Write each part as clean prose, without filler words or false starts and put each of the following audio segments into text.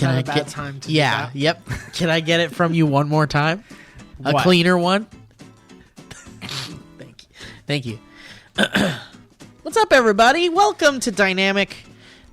Can I get time to do that? Yep. Can I get it from you one more time? A What? cleaner one? Thank you. What's up, everybody? Welcome to Dynamic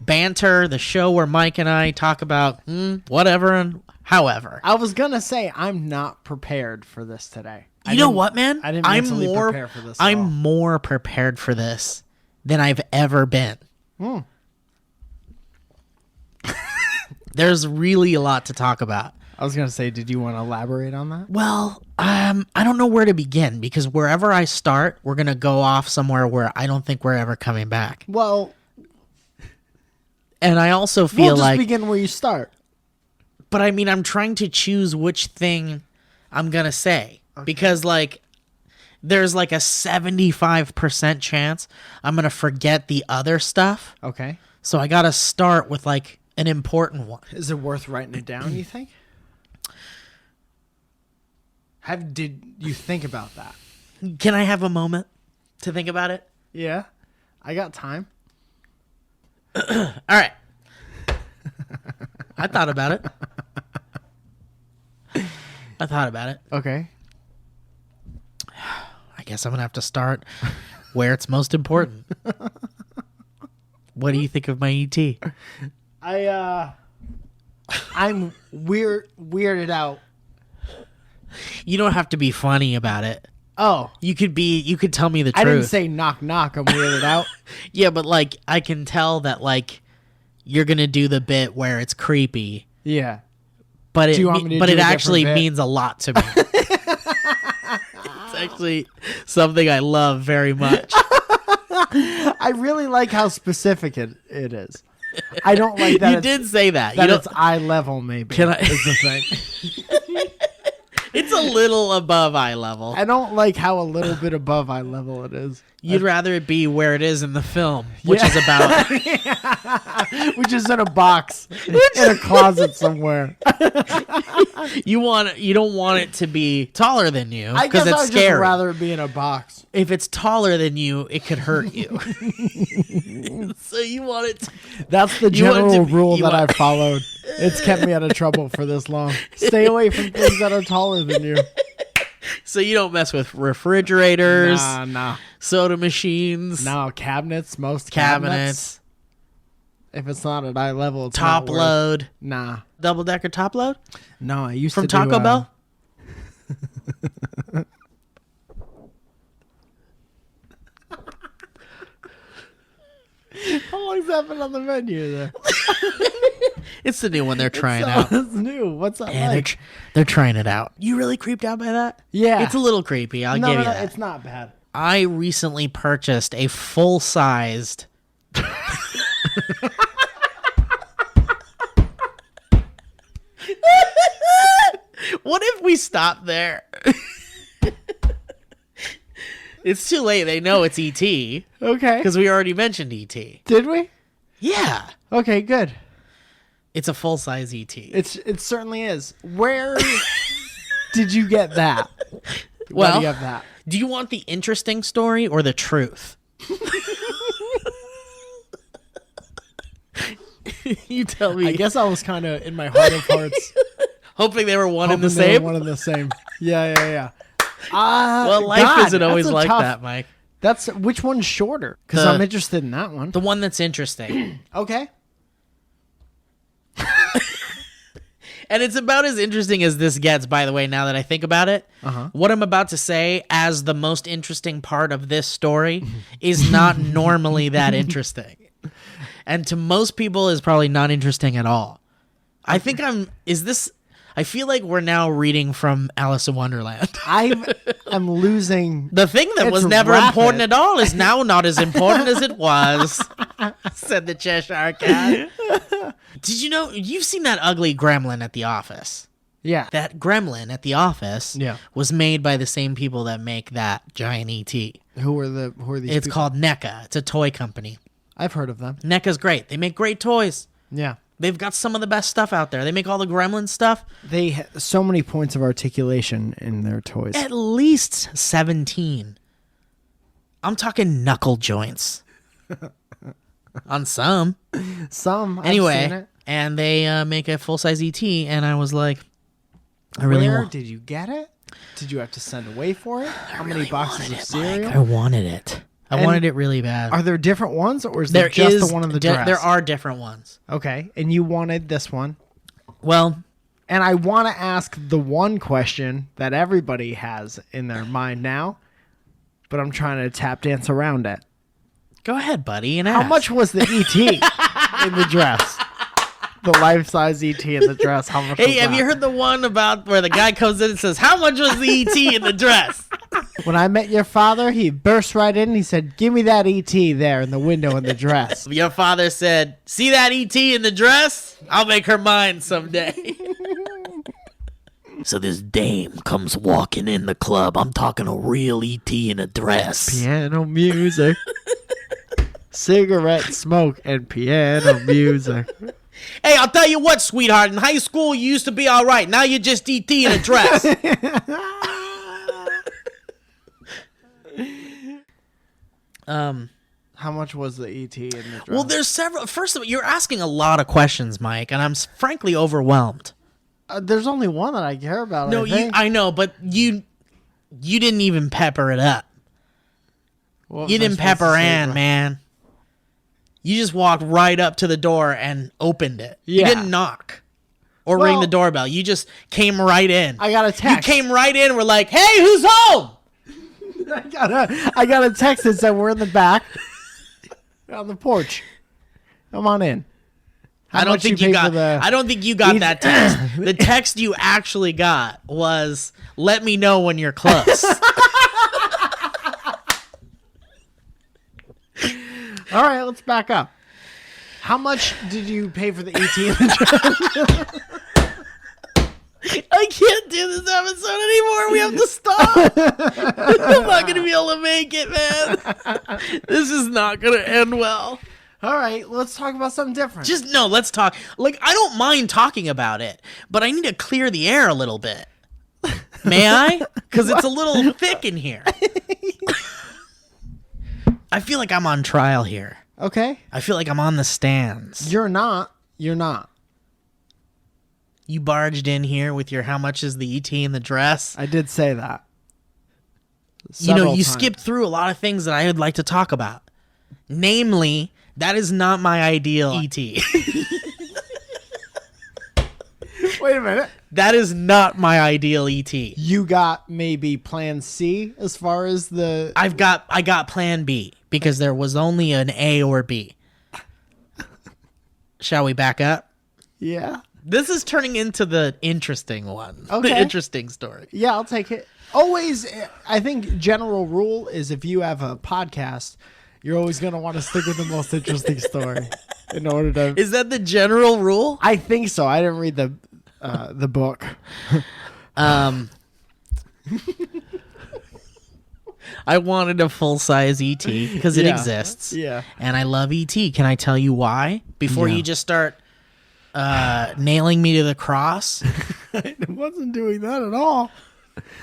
Banter, the show where Mike and I talk about whatever and however. I was gonna say I'm not prepared for this today. You know what, man? I didn't mentally prepare for this at I'm all. more prepared for this than I've ever been. There's really a lot to talk about. I was gonna say, did you want to elaborate on that? Well, I don't know where to begin because wherever I start, we're going to go off somewhere where I don't think we're ever coming back. Well, And I also we'll feel just like, begin where you start. but I mean, I'm trying to choose which thing I'm going to say because like there's like a 75% chance I'm going to forget the other stuff. Okay. So I got to start with like an important one. Is it worth writing it down, you think? Did you think about that? Can I have a moment to think about it? Yeah. I got time. All right. I thought about it. Okay. I guess I'm going to have to start where it's most important. What do you think of my ET? I'm weirded out. You don't have to be funny about it. Oh, You could tell me the truth. I didn't say knock knock. I'm weirded out. Yeah, but like I can tell that like you're going to do the bit where it's creepy. Yeah. But Do you want me to but do it a actually different bit? means a lot to me. It's actually something I love very much. I really like how specific it is. I don't like that. You did say that. That You it's eye level, maybe. Can I- is the thing. It's a little above eye level. I don't like how a little bit above eye level it is. You'd rather it be where it is in the film, which is about Which is in a box in a closet somewhere. you don't want it to be taller than you I guess because it's I'd scary. just rather it be in a box. If it's taller than you, it could hurt you. So you want it to, That's the You want it to general be- rule you that want- I've followed. It's kept me out of trouble for this long. Stay away from things that are taller than you. so you don't mess with refrigerators, Nah. soda machines, No, cabinets, most cabinets, If it's not at eye level, it's top not worth- load, Nah. double decker top load No, I used from to do, Taco Bell. How long's that been on the menu there? It's the new one they're trying out. It's new. What's that Yeah, like? they're trying it out. You really creeped out by that? Yeah. It's a little creepy. I'll no, give no, you no, that. it's not bad. I recently purchased a full-sized What if we stop there? It's too late. They know it's E.T. Okay. because we already mentioned E.T. Did we? Yeah. Okay, good. It's a full-size E.T. It certainly is. Where did you get that? Why Well, do you have that? do you want the interesting story or the truth? You tell me. I guess I was kind of in my heart of hearts Hoping they were one and the hoping they were same. one and the same. Yeah. Well, life God, isn't always that's a like tough- that, Mike. That's which one's shorter? Because The- I'm interested in that one. The one that's interesting. Okay. And it's about as interesting as this gets, by the way, now that I think about it. Uh-huh. What I'm about to say as the most interesting part of this story is not normally that interesting. And to most people is probably not interesting at all. I think I feel like we're now reading from Alice in Wonderland. I'm losing. The thing that was It's never rapid. important at all is now not as important as it was, said the Cheshire Cat. Did you know, you've seen that ugly gremlin at the office? Yeah. That gremlin at the office Yeah. was made by the same people that make that giant ET. Who are these It's people? called NECA. It's a toy company. I've heard of them. NECA's great. They make great toys. Yeah. They've got some of the best stuff out there. They make all the gremlin stuff. They so many points of articulation in their toys. At least 17. I'm talking knuckle joints. On some. Some. I've seen Anyway, it. and they make a full-size ET, and I was like, I really Where want. did you get it? Did you have to send away for it? How many boxes of cereal? I wanted it. I And wanted it really bad. Are there different ones, or is there just the one in the dress? There are different ones. Okay, and you wanted this one. Well, And I want to ask the one question that everybody has in their mind now, but I'm trying to tap dance around it. go ahead, buddy, and How ask. much was the ET in the dress? The life-size ET in the dress. How much? Hey, was have that? you heard the one about where the guy comes in and says, "How much was the ET in the dress?" When I met your father, he burst right in. And he said, "Give me that ET there in the window in the dress." Your father said, "See that ET in the dress? I'll make her mine someday." So this dame comes walking in the club. I'm talking a real ET in a dress. Piano music, cigarette smoke, and piano music. Hey, I'll tell you what, sweetheart. In high school, you used to be all right. Now you're just ET in a dress. How much was the ET in the dress? Well, there's several. First of all, you're asking a lot of questions, Mike, and I'm frankly overwhelmed. There's only one that I care about. No, I think. I know, but you didn't even pepper it up. What was You I didn't supposed to pepper say, Ann, bro? man. You just walked right up to the door and opened it. You Yeah. didn't knock or ring Well- the doorbell. You just came right in. I got a You text. came right in and were like, "Hey, who's home?" I got a text that said we're in the back on the porch. Come on in. How I don't much think pay you for got. the- I don't think you got that text. The text you actually got was, "Let me know when you're close." All right, let's back up. How much did you pay for the ET in the dress? I can't do this episode anymore. We have to stop. I'm not gonna be able to make it, man. This is not gonna end well. All right, let's talk about something different. Just no, let's talk. Like, I don't mind talking about it, but I need to clear the air a little bit. May I? Because it's a little thick in here. I feel like I'm on trial here. Okay. I feel like I'm on the stands. You're not. You're not. You barged in here with your "how much is the ET in the dress?" I did say that. You Several skipped through a lot of things that I would like to talk about. Namely, that is not my ideal ET. Wait a minute. That is not my ideal ET. You got maybe plan C as far as the... I got plan B because there was only an A or B. Shall we back up? Yeah. This is turning into the interesting one. The Okay. interesting story. Yeah, I'll take it. Always, I think general rule is if you have a podcast, you're always going to want to stick with the most interesting story in order to... Is that the general rule? I think so. I didn't read the book. I wanted a full-size ET because it Yeah. exists. Yeah. And I love ET. Can I tell you why? Before Yeah. you just start nailing me to the cross. I wasn't doing that at all.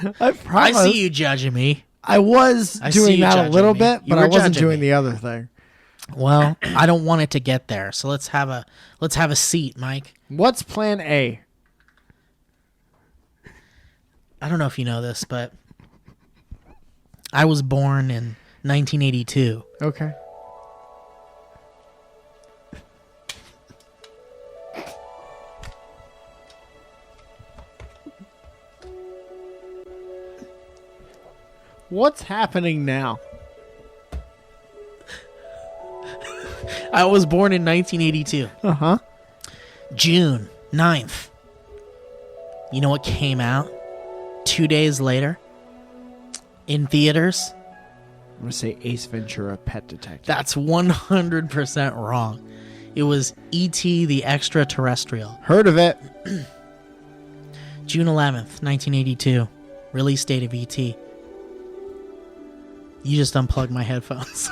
I I promise. see you judging me. I was I see doing you that a judging little me. bit, You but were I wasn't judging doing me. the other thing. Well, I don't want it to get there. So let's have a seat, Mike. What's plan A? I don't know if you know this, but I was born in 1982. Okay. What's happening now? I was born in 1982. Uh-huh. June 9th. You know what came out 2 days later in theaters? I'm going to say Ace Ventura, Pet Detective. That's 100% wrong. It was E.T. the Extraterrestrial. Heard of it. June 11th, 1982. Release date of E.T. You just unplugged my headphones.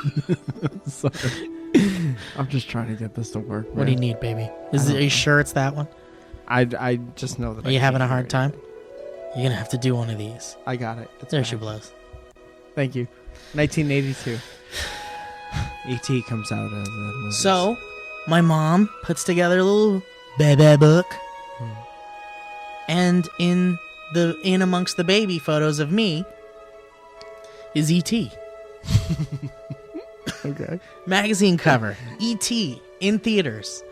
Sorry. I'm just trying to get this to work. What do you need, baby? Are you sure it's that one? I just know that Are you having a hard time? You're going to have to do one of these. I got it. It's There back. she blows. Thank you. 1982. E.T. comes out as a movie. So, my mom puts together a little baby book. And in amongst the baby photos of me is E.T. Okay. Magazine cover, E.T. in theaters.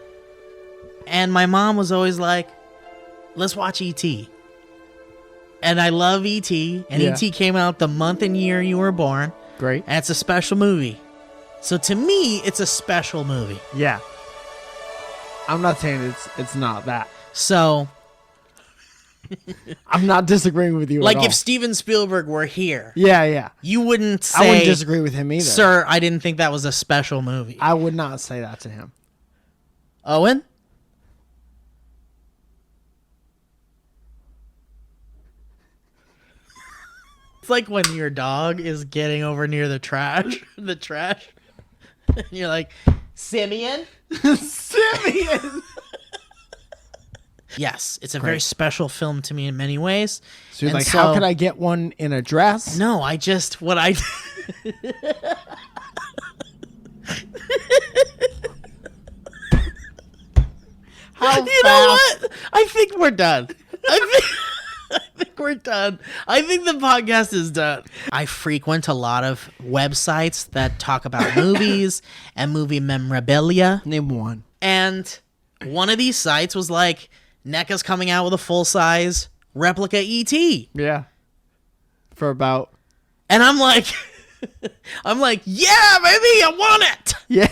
And my mom was always like, let's watch E.T. And I love E.T. And Yeah. E.T. came out the month and year you were born. Great. And it's a special movie. So to me, it's a special movie. Yeah. I'm not saying it's not that. So, I'm not disagreeing with you like at all. if Steven Spielberg were here, Yeah. you wouldn't say, I wouldn't disagree with him either. sir, I didn't think that was a special movie. I would not say that to him. Owen? It's like when your dog is getting over near the trash, and you're like, Simeon? Simeon! Yes, it's a Great. very special film to me in many ways. So you're And like, how could I get one in a dress? No, I just, what I... How You know what? I think we're done. I think we're done. I think the podcast is done. I frequent a lot of websites that talk about movies and movie memorabilia. Name one. And one of these sites was like, NECA's coming out with a full-size replica E.T. Yeah. For about... And I'm like, yeah, baby, I want it. Yeah.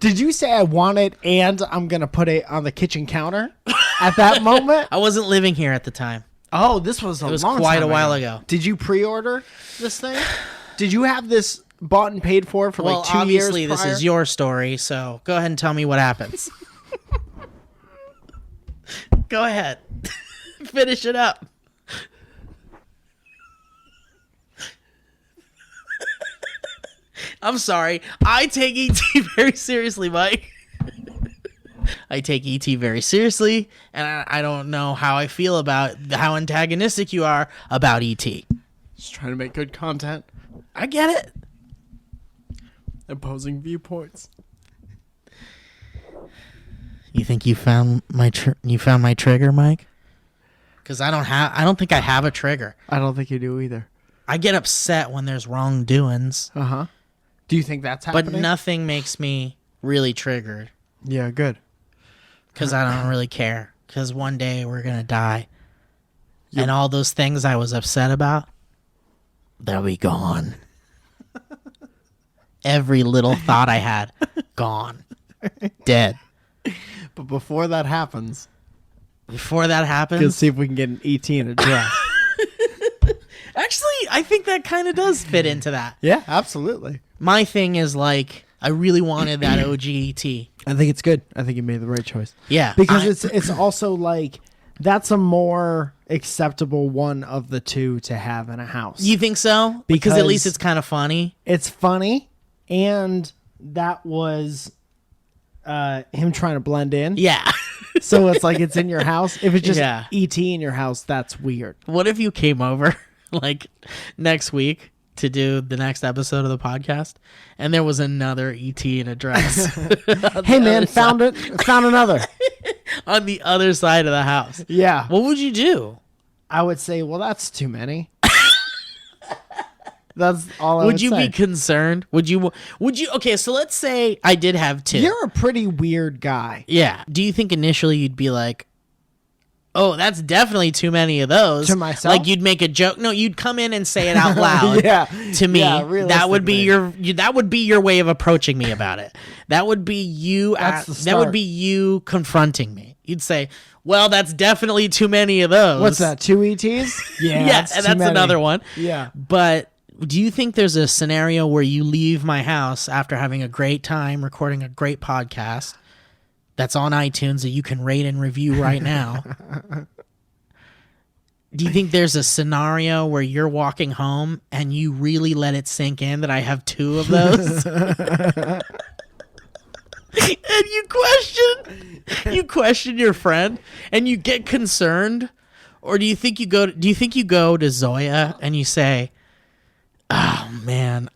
Did you say I want it and I'm going to put it on the kitchen counter at that moment? I wasn't living here at the time. Oh, this was a It was long quite time a while ago. Did you pre-order this thing? Did you have this bought and paid for like 2 years obviously, this prior? is your story, so go ahead and tell me what happens. Go ahead. Finish it up. I'm sorry. I take E.T. very seriously, Mike. I take E.T. very seriously, and I don't know how I feel about how antagonistic you are about E.T. Just trying to make good content. I get it. Opposing viewpoints. You think you found my trigger, Mike? Because I don't think I have a trigger. I don't think you do either. I get upset when there's wrongdoings, Uh-huh. Do you think that's happening? but nothing makes me really triggered Yeah, good. because I don't really care. Because one day we're gonna die, Yep. and all those things I was upset about, they'll be gone. Every little thought I had, gone, dead. But before that happens, Before that let's happens, see if we can get an ET in a dress. actually, I think that kind of does fit into that. Yeah, absolutely. My thing is like, I really wanted that OGET. I think it's good. I think you made the right choice. Yeah, Because it's also like that's a more acceptable one of the two to have in a house. You think so? Because at Because- least it's kind of funny. It's funny, and that was him trying to blend in. Yeah. So it's like it's in your house. If it's just Yeah. ET in your house, that's weird. What if you came over like next week to do the next episode of the podcast, and there was another ET in a dress Hey man, found another. on the other side of the house? Yeah. What would you do? I would say, well, that's too many. That's all I would Would you say. be concerned? Would you? Okay, so let's say I did have two. You're a pretty weird guy. Yeah. Do you think initially you'd be like, oh, that's definitely too many of those? To myself? Like you'd make a joke. No, you'd come in and say it out loud. Yeah. To me, Yeah, that would be realistically. that would be your way of approaching me about it. That would be you. That's the That would start. be you confronting me. You'd say, well, that's definitely too many of those. What's that? 2 ETs? Yeah. Yeah, and too that's many. another one. Yeah. But do you think there's a scenario where you leave my house after having a great time recording a great podcast that's on iTunes that you can rate and review right now? Do you think there's a scenario where you're walking home and you really let it sink in that I have two of those? And you question your friend and you get concerned? Or do you think you go to Zoya and you say, oh man,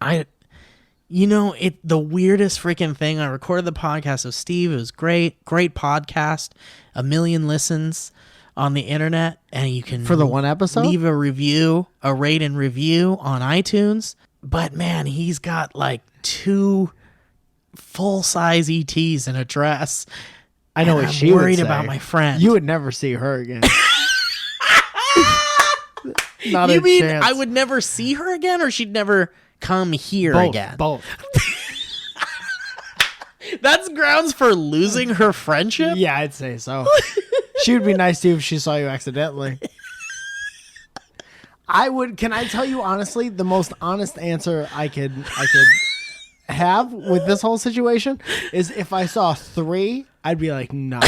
The weirdest freaking thing. I recorded the podcast with Steve. It was great podcast. 1 million listens on the internet, and you can For the one episode? leave a rate and review on iTunes. But man, he's got like 2 full-size ETs in a dress. I know And what I'm she would worried say. about my friend. You would never see her again. Not You a mean chance. I would never see her again, or she'd never come here again? Both. That's grounds for losing her friendship? Yeah, I'd say so. She would be nice to you if she saw you accidentally. Can I tell you honestly, the most honest answer I could have with this whole situation is if I saw 3, I'd be like, no.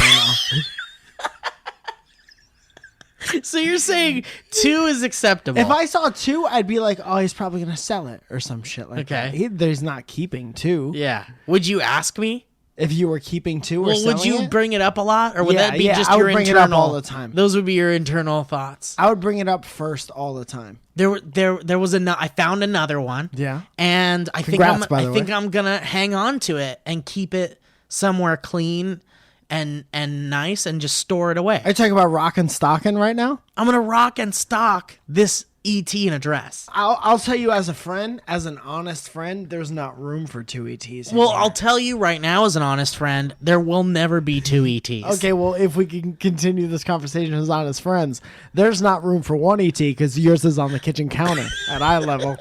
So you're saying 2 is acceptable? If I saw 2, I'd be like, oh, he's probably going to sell it or some shit like that. He's not keeping 2. Yeah. Would you ask me? If you were keeping 2 or Well, selling would you it, bring it up a lot, or would that be just I would your bring internal? it up all the time. Those would be your internal thoughts. I would bring it up first all the time. There was I found another one. Yeah. And I Congrats, by the think way. I'm gonna hang on to it and keep it somewhere clean and nice and just store it away. Are you talking about rock and stocking right now? I'm gonna rock and stock this ET in a dress. I'll tell you as a friend, as an honest friend, there's not room for 2 ETs. Well, I'll tell you right now, as an honest friend, there will never be 2 ETs. Okay, well, if we can continue this conversation as honest friends, there's not room for 1 ET because yours is on the kitchen counter at eye level.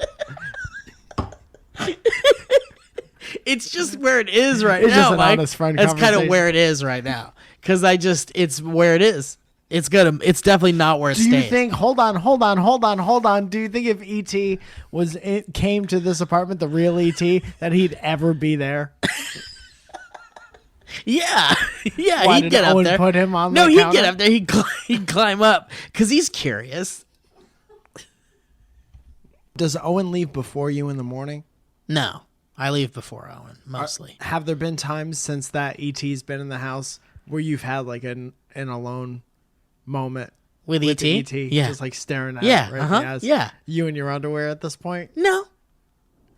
It's just where it is right It's now, just an Mike. honest friend That's kind of conversation. where it is right now. Because it's where it is. It's it's definitely not where it Do stays. you think? Hold on. Do you think if ET came to this apartment, the real ET, that he'd ever be there? Yeah, yeah, Why he'd did get up Owen there. put him on No, the he'd counter? get up there. He'd climb up because he's curious. Does Owen leave before you in the morning? No, I leave before Owen mostly. Have there been times since that ET's been in the house where you've had like an alone moment With ET? the ET? Yeah. Just like staring at Yeah, it right in the uh-huh, eyes? yeah. You in your underwear at this point? No,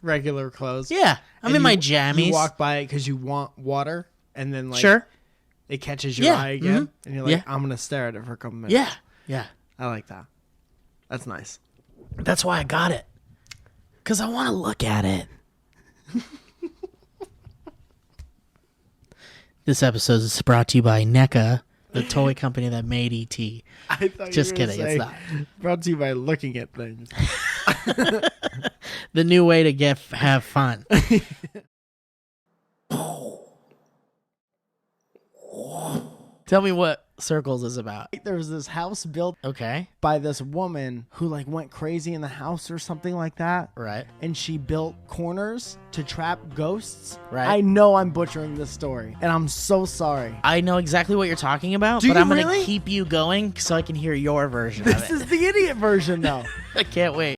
Regular clothes? yeah, I'm And in my you jammies. walk by it because you want water and then like Sure. it catches your Yeah, eye again and you're like, yeah. I'm going to stare at it for a couple minutes. Yeah, yeah. I like that. That's nice. That's why I got it. Because I want to look at it. This episode is brought to you by NECA, the toy company that made E.T. I thought Just you were kidding, gonna it's say, not. Brought to you by looking at things. The new way to have fun. Tell me what Circles is about. There was this house built Okay. by this woman who like went crazy in the house or something like that. Right. And she built corners to trap ghosts. Right. I know I'm butchering this story, and I'm so sorry. I know exactly what you're talking about, Do but you I'm going to really? keep you going so I can hear your version of This it. is the idiot version, though. I can't wait.